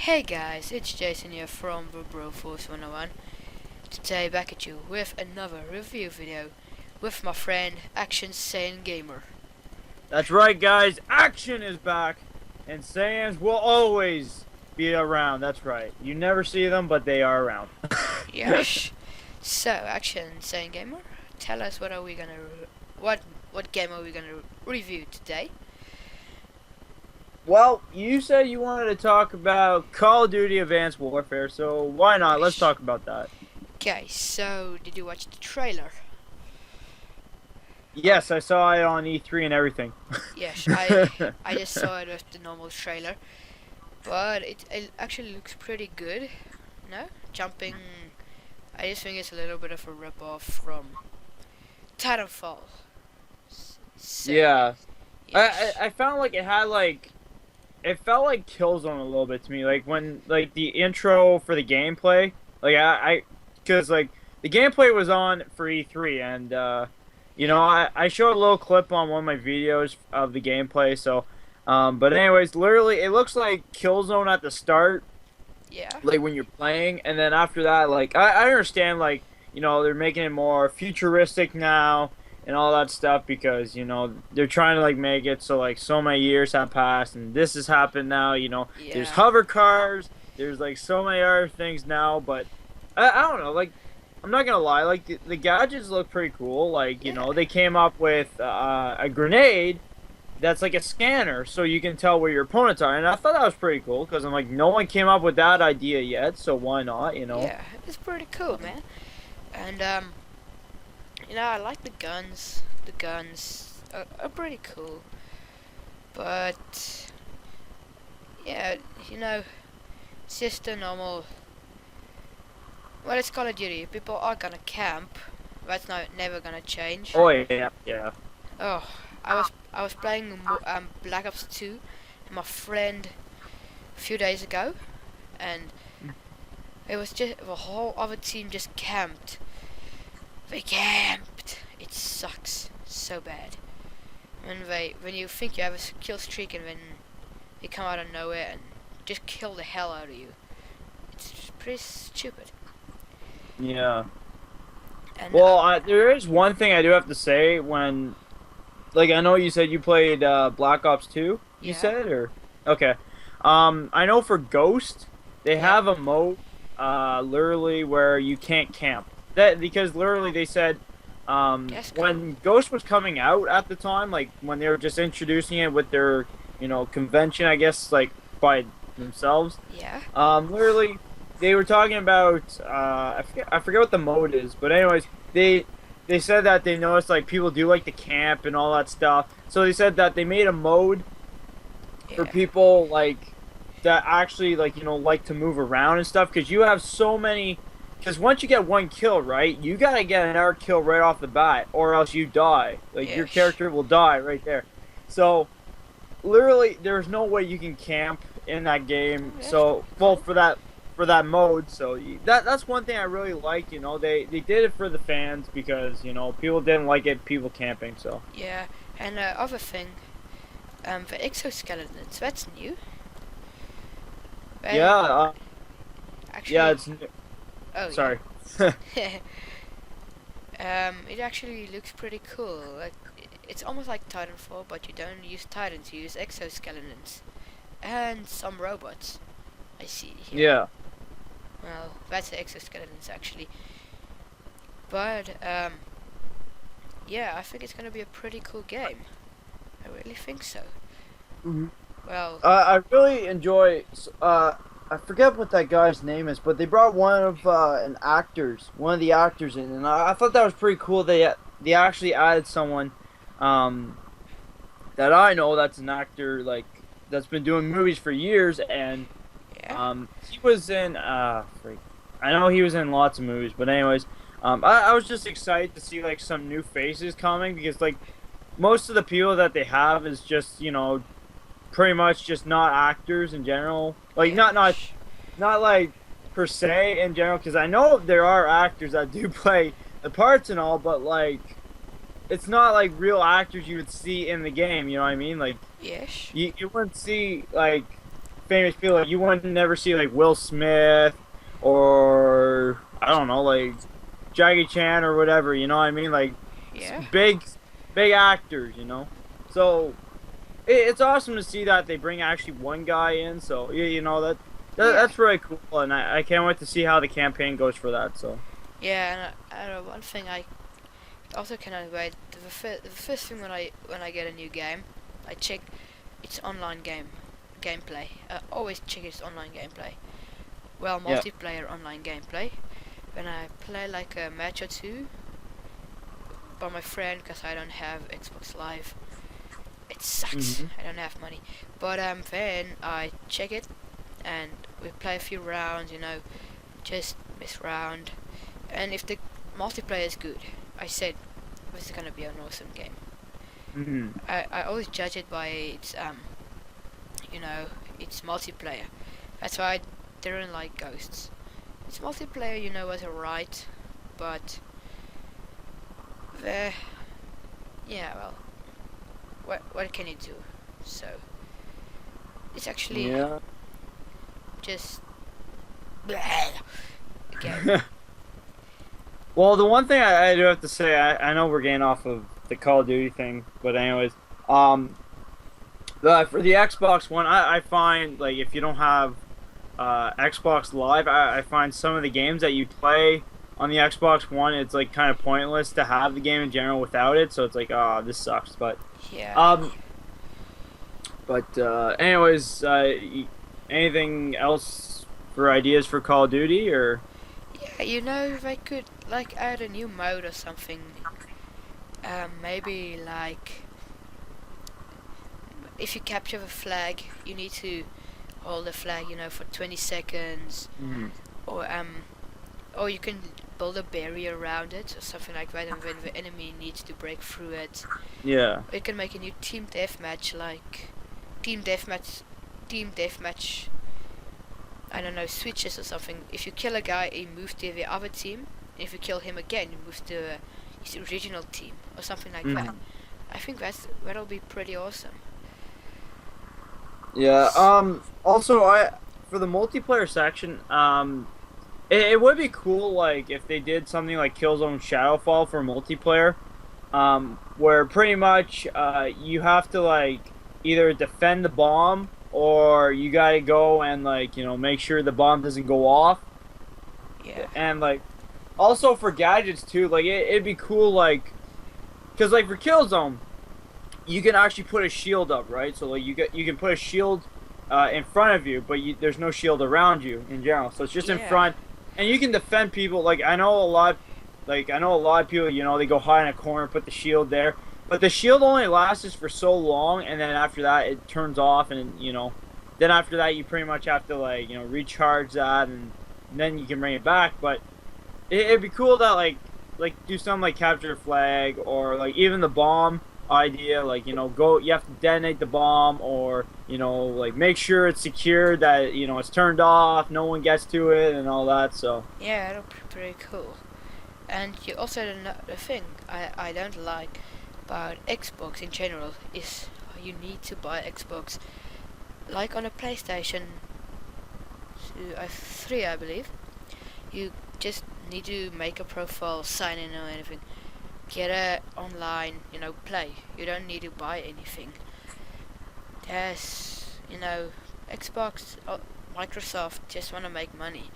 Hey guys, it's Jason here from the Broforce 101. Today back at you with another review video with my friend Action Saiyan Gamer. That's right, guys. Action is back, and Saiyans will always be around. That's right. You never see them, but they are around. Yes. So Action Saiyan Gamer, tell us what game are we gonna review today? Well, you said you wanted to talk about Call of Duty Advanced Warfare, so why not? Let's talk about that. Okay, so did you watch the trailer? Yes, I saw it on E3 and everything. Yes, I just saw it with the normal trailer, but it actually looks pretty good. No, jumping. I just think it's a little bit of a rip-off from Titanfall. So, Yeah. yes. I found like it had it felt like Killzone a little bit to me, like when the intro for the gameplay, because the gameplay was on for E3, and I showed a little clip on one of my videos of the gameplay. So, but anyways, literally it looks like Killzone at the start, Yeah. like when you're playing, and then after that, like I understand, like they're making it more futuristic now and all that stuff, because they're trying to like make it so like so many years have passed and this has happened now. There's Yeah. hover cars, there's like so many other things now, but I don't know, like I'm not gonna lie, like the gadgets look pretty cool. Like Yeah. they came up with a grenade that's like a scanner, so you can tell where your opponents are, and I thought that was pretty cool, because I'm like, no one came up with that idea yet, so why not? Yeah, it's pretty cool, man. And I like the guns. The guns are pretty cool. But yeah, it's just a normal. Well, it's Call of Duty. People are gonna camp. That's never gonna change. Oh yeah, yeah. Oh, I was playing Black Ops 2 with my friend a few days ago, and it was just the whole other team just camped. They camped. It sucks so bad. When you think you have a kill streak and then they come out of nowhere and just kill the hell out of you. It's just pretty stupid. Yeah. And Well, there is one thing I do have to say. When, like, I know you said you played Black Ops 2, you yeah, said, or? Okay. I know for Ghost, they yeah, have a mode, literally, where you can't camp. Because literally they said, yes, when Ghost was coming out at the time, like, when they were just introducing it with their, convention, I guess, like, by themselves, yeah, literally, they were talking about I forget what the mode is, but anyways, they said that they noticed like people do like to camp and all that stuff. So they said that they made a mode for yeah, people like that actually like to move around and stuff, because you have so many. Because once you get one kill, right, you gotta get another kill right off the bat, or else you die. Like your yes, character will die right there. So literally, there's no way you can camp in that game. yes, So well, for that mode. So that's one thing I really like. They did it for the fans, because people didn't like it, people camping. So yeah. And other thing, the exoskeletons. That's new. yeah, Actually, yeah, it's oh sorry. yeah. It actually looks pretty cool. Like, it's almost like Titanfall, but you don't use Titans, you use exoskeletons. And some robots. I see here. Yeah, Well, that's the exoskeletons actually. But, yeah, I think it's gonna be a pretty cool game. I really think so. hmm Well, I really enjoy. I forget what that guy's name is, but they brought one of one of the actors in, and I thought that was pretty cool. They actually added someone, that I know, that's an actor, like, that's been doing movies for years, and yeah, he was in I know he was in lots of movies, but anyways, I was just excited to see like some new faces coming, because like most of the people that they have is just pretty much just not actors in general, like yeah, not like per se in general, because I know there are actors that do play the parts and all, but like it's not like real actors you would see in the game. You know what I mean? Like yes, you wouldn't see like famous people. Like, you wouldn't never see like Will Smith or I don't know, like Jackie Chan or whatever. You know what I mean? Like Yeah. big actors. You know, so it's awesome to see that they bring actually one guy in. So you know Yeah. that's really cool, and I can't wait to see how the campaign goes for that. So Yeah, and one thing I also cannot wait. The first thing when I get a new game, I check its online gameplay. I always check its online gameplay. Well, yeah. multiplayer online gameplay. When I play like a match or two by my friend, because I don't have Xbox Live. It sucks. Hmm. I don't have money. But then I check it, and we play a few rounds. You know, just mess around. And if the multiplayer is good, I said this is gonna be an awesome game. Hmm. I always judge it by its its multiplayer. That's why I didn't like Ghosts. Its multiplayer, was alright, but the yeah, well, what can you do? So it's actually Yeah. just again. Well, the one thing I do have to say, I know we're getting off of the Call of Duty thing, but anyways, for the Xbox One, I find like if you don't have Xbox Live, I find some of the games that you play on the Xbox One, it's like kind of pointless to have the game in general without it. So it's like, oh, this sucks. But Yeah. anyways, anything else for ideas for Call of Duty or? Yeah, if I could like add a new mode or something. Maybe like if you capture the flag, you need to hold the flag, for 20 seconds, Mhm. or you can build a barrier around it or something like that, and when the enemy needs to break through it, Yeah. you can make a new team deathmatch, like team deathmatch, team deathmatch. I don't know, switches or something. If you kill a guy, he moves to the other team. If you kill him again, he moves to his original team or something like that. Mhm. I think that'll be pretty awesome. Yeah. Also, for the multiplayer section, it would be cool like if they did something like Killzone Shadowfall for multiplayer, where pretty much you have to like either defend the bomb or you gotta go and like make sure the bomb doesn't go off, Yeah. and like also for gadgets too. Like it'd be cool like because like for Killzone, you can actually put a shield up, right? So like you can put a shield in front of you, but there's no shield around you in general. So it's just in Yeah. front, and you can defend people. Like I know a lot of people. They go hide in a corner, put the shield there, but the shield only lasts for so long, and then after that it turns off, and then after that you pretty much have to like recharge that, and then you can bring it back. But it'd be cool that like do something like capture a flag or like even the bomb idea, like go, you have to detonate the bomb, or like make sure it's secure, that it's turned off, no one gets to it and all that. So Yeah, that'll be pretty cool. And you also the thing I don't like about Xbox in general is you need to buy Xbox. Like on a PlayStation 3, I believe, you just need to make a profile, sign in or anything. Get a online, play. You don't need to buy anything. There's, Xbox, Microsoft just want to make money,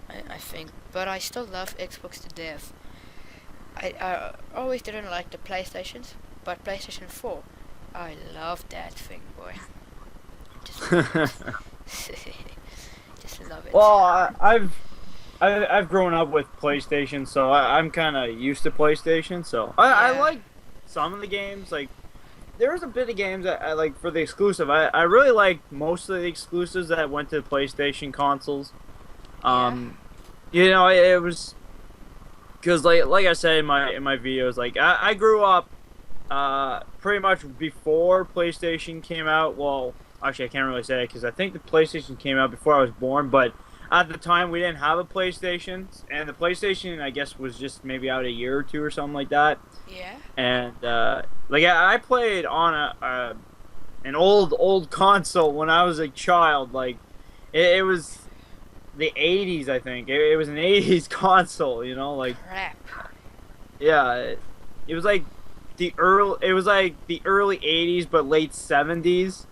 I think. But I still love Xbox to death. I always didn't like the PlayStations, but PlayStation 4, I love that thing, boy. Just love it. Just love it. well, I've grown up with PlayStation, so I'm kind of used to PlayStation. So I Yeah. like some of the games. Like there's a bit of games that I like for the exclusive. I really like most of the exclusives that went to the PlayStation consoles. It was because like I said in my videos, like I grew up pretty much before PlayStation came out. Well, actually I can't really say it because I think the PlayStation came out before I was born, but at the time we didn't have a PlayStation, and the PlayStation I guess was just maybe out a year or two or something like that. Yeah. And like I played on an old console when I was a child. Like it was the 80s, I think. It was an 80s console, you know, like Crap. yeah, it was like the early 80s but late 70s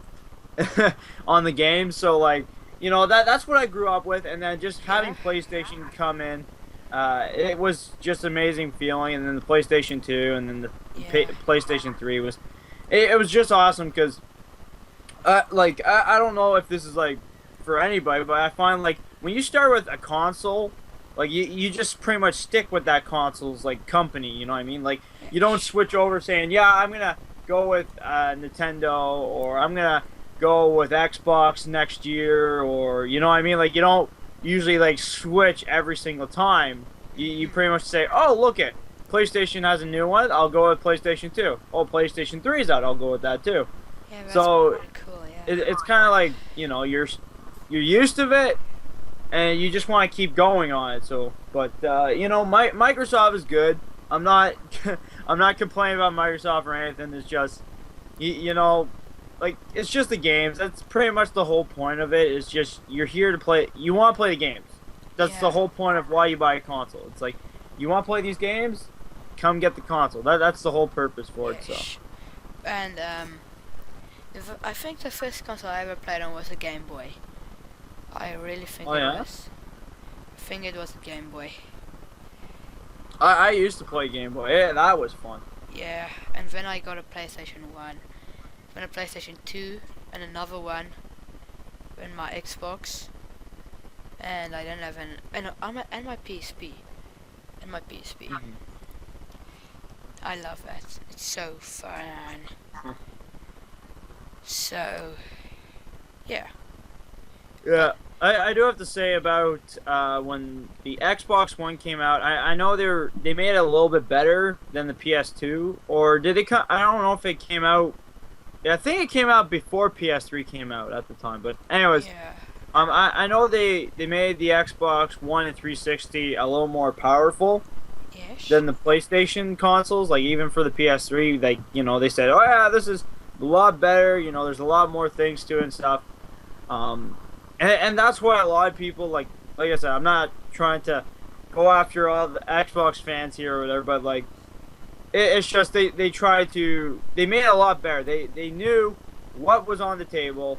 on the game. So like, you know, that's what I grew up with, and then just having PlayStation come in, it was just amazing feeling. And then the PlayStation 2 and then the PlayStation 3 was it was just awesome because like I don't know if this is like for anybody, but I find like when you start with a console, like you just pretty much stick with that console's like company, you know what I mean? Like you don't switch over saying, yeah, I'm gonna go with Nintendo, or I'm gonna go with Xbox next year, or you know what I mean? Like you don't usually like switch every single time. You pretty much say, oh, look it, PlayStation has a new one, I'll go with PlayStation 2. Oh, PlayStation 3 is out, I'll go with that too. Yeah, that's So cool, yeah. it's kind of like, you know, you're used to it, and you just want to keep going on it. So, but you know, Microsoft is good. I'm not I'm not complaining about Microsoft or anything. It's just you know, like it's just the games. That's pretty much the whole point of it. It's just you're here to play. You want to play the games. That's the whole point of why you buy a console. It's like you want to play these games, come get the console. That's the whole purpose for it. So. And I think the first console I ever played on was a Game Boy. I really think it was. I think it was a Game Boy. I used to play Game Boy. Yeah, that was fun. Yeah, and then I got a PlayStation 1, then a PlayStation 2, and another one, and my Xbox, and I don't have and my PSP, and my PSP. Mm-hmm. I love that. It's so fun. So, yeah. Yeah, I do have to say about when the Xbox One came out. I know they made it a little bit better than the PS2, or did it come? I don't know if it came out. Yeah, I think it came out before PS3 came out at the time. But anyways, I know they made the Xbox One and 360 a little more powerful than the PlayStation consoles. Like even for the PS3, like you know they said, oh yeah, this is a lot better. You know, there's a lot more things to it and stuff. And that's why a lot of people, like I said, I'm not trying to go after all the Xbox fans here or whatever, but like, it's just they made it a lot better. They knew what was on the table,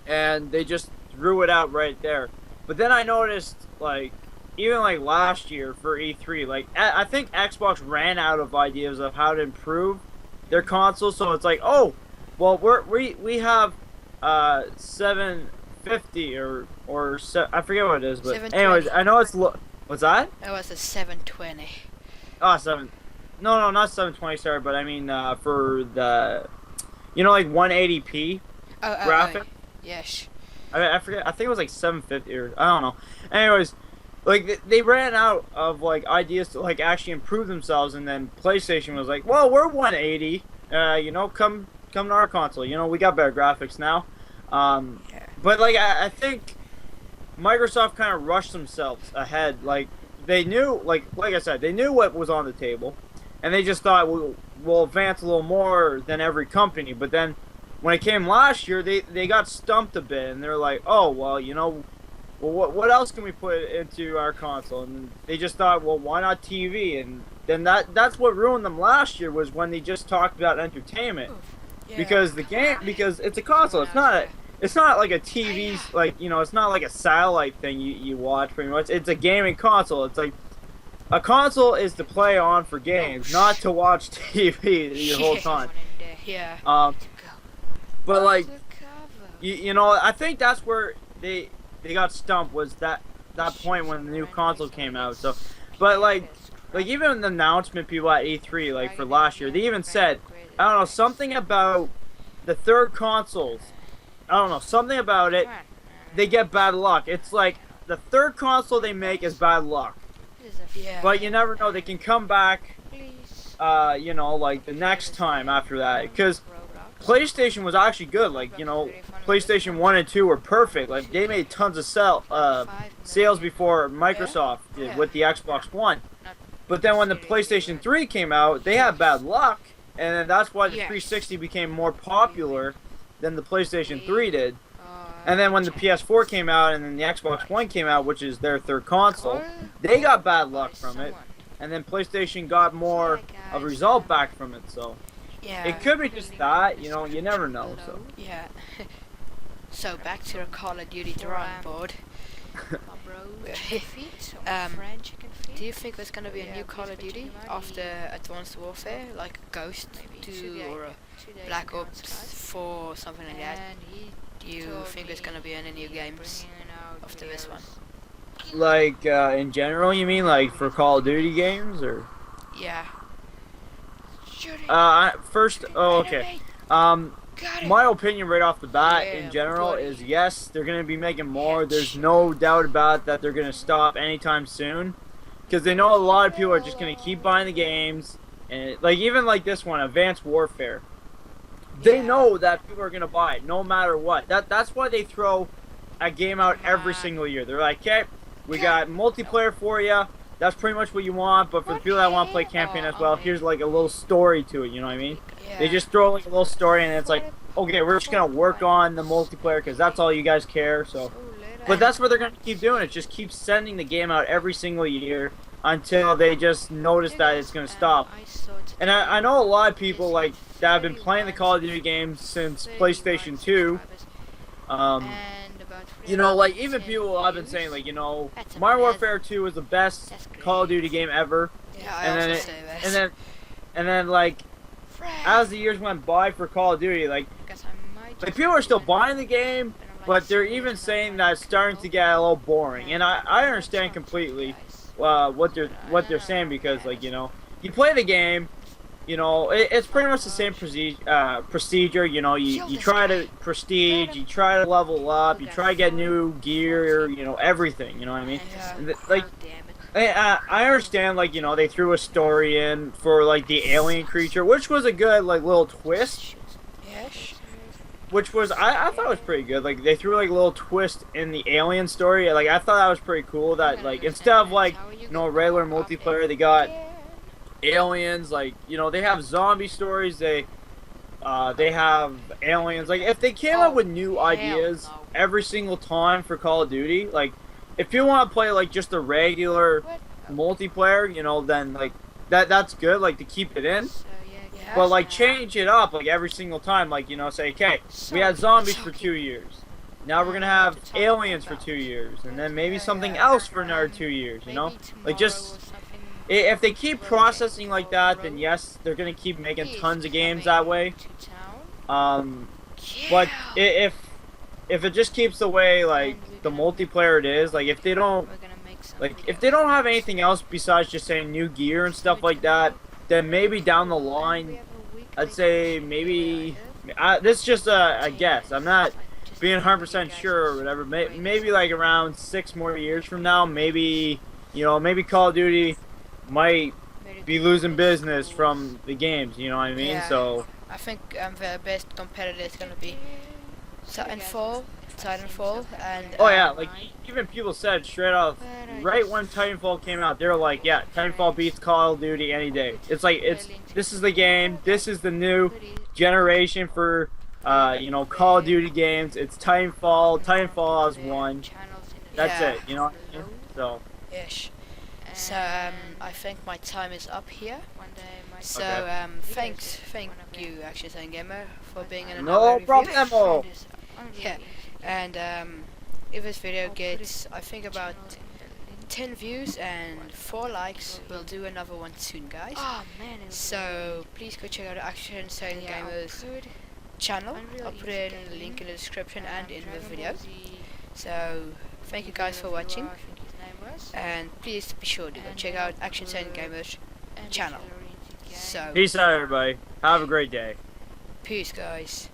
and they just threw it out right there. But then I noticed, like, even like last year for E3, like, I think Xbox ran out of ideas of how to improve their console, so it's like, oh, well, we have 750 I forget what it is, but anyways, I know it's what's that? It was a 720. Oh, no, not 720, sorry, but I mean for the, you know, like 180p graphic. Yes. I forget. I think it was like 750 or I don't know. Anyways, like they ran out of like ideas to like actually improve themselves, and then PlayStation was like, well, we're 180. You know, come to our console. You know, we got better graphics now. But like I think Microsoft kind of rushed themselves ahead. Like they knew, like I said, they knew what was on the table, and they just thought we'll advance a little more than every company. But then when it came last year, they got stumped a bit, and they're like, oh well, you know, well what else can we put into our console? And they just thought, well, why not TV? And then that's what ruined them last year, was when they just talked about entertainment. Because it's a console. It's not like a TV, like, you know, it's not like a satellite thing you watch pretty much. It's a gaming console. It's like a console is to play on for games, not to watch TV the whole time. But like you know, I think that's where they got stumped, was that point when the new console came out. So, but like even the announcement people at E3, like for last year, they even said, I don't know, something about the third consoles. I don't know, something about it. They get bad luck. It's like the third console they make is bad luck. But you never know, they can come back, you know, like the next time after that. Because PlayStation was actually good. Like, you know, PlayStation 1 and 2 were perfect. Like, they made tons of sales before Microsoft did with the Xbox One. But then when the PlayStation 3 came out, they had bad luck. And then that's why the 360 became more popular than the PlayStation 3 did. And then when the PS4 came out and then the Xbox One came out, which is their third console, they got bad luck from it. And then PlayStation got more of a result back from it, so Yeah. it could be just that, you know, you never know. So Yeah. So back to the Call of Duty drawing board. Do you think there's gonna be a new Call of Duty after Advanced Warfare, like Ghost 2 or a Black Ops 4 or something like that? Do you think there's gonna be any new games after this one? like in general, you mean like for Call of Duty games or? Yeah. First, okay. My opinion right off the bat in general is yes, they're going to be making more. There's no doubt about that they're going to stop anytime soon. Because they know a lot of people are just going to keep buying the games. And like even like this one, Advanced Warfare. They know that people are going to buy it no matter what. That's why they throw a game out every single year. They're like, okay, we got multiplayer for you. That's pretty much what you want. But for the people that want to play campaign as well, here's like a little story to it. You know what I mean? Yeah. They just throw like a little story and it's like, okay, we're just gonna work on the multiplayer because that's all you guys care. So, but that's what they're gonna keep doing. It just keep sending the game out every single year until they just notice that it's gonna stop. And I know a lot of people like that have been playing the Call of Duty games since PlayStation 2. You know, like even people have been saying like, you know, Modern Warfare 2 was the best Call of Duty game ever. Yeah, I also say that. And then like as the years went by for Call of Duty, like people are still buying the game, but they're even saying that it's starting to get a little boring. And I understand completely what they're saying because like, you know, you play the game, you know, it's pretty much the same procedure. You know, you try to prestige, you try to level up, you try to get new gear, you know, everything. You know what I mean? Yeah. Like, I understand, like, you know, they threw a story in for like the alien creature, which was a good like little twist. Yes. Which was I thought it was pretty good. Like they threw like a little twist in the alien story. Like I thought that was pretty cool. That like instead of like, you know, regular multiplayer, they got aliens. Like, you know, they have zombie stories. They have aliens. Like if they came up with new ideas every single time for Call of Duty, like if you want to play like just a regular multiplayer, you know, then like that's good. Like to keep it in. But like change it up like every single time, like, you know, say, okay, we had zombies for 2 years. Now we're gonna have aliens for 2 years, and then maybe something else for another 2 years. You know, like just if they keep processing like that, then yes, they're gonna keep making tons of games that way. But if it just keeps the way like the multiplayer it is, like if they don't have anything else besides just saying new gear and stuff like that, then maybe down the line, I'd say maybe, this is just a guess, I'm not being 100% sure or whatever, maybe like around 6 more years from now, maybe, you know, maybe Call of Duty might be losing business from the games, you know what I mean? Yeah. So I think the best competitor is going to be Titanfall, and oh yeah, like even people said straight off, right when Titanfall came out, they were like, yeah, Titanfall beats Call of Duty any day. It's like this is the game, this is the new generation for you know, Call of Duty games. It's Titanfall has won. That's it, you know what I mean? So ish. So I think my time is up here. So Okay. thank you Action Time Gamer for being in no another review. problemo. Yeah, and if this video gets, I think, about 10 views and 4 likes, we'll do another one soon, guys. So please go check out Action Time Gamer's channel. I'll put in a link in the description and in the video. So thank you guys for watching, and please be sure to go check out Action Time Gamer's channel. So Peace out, everybody. Have a great day. peace, guys.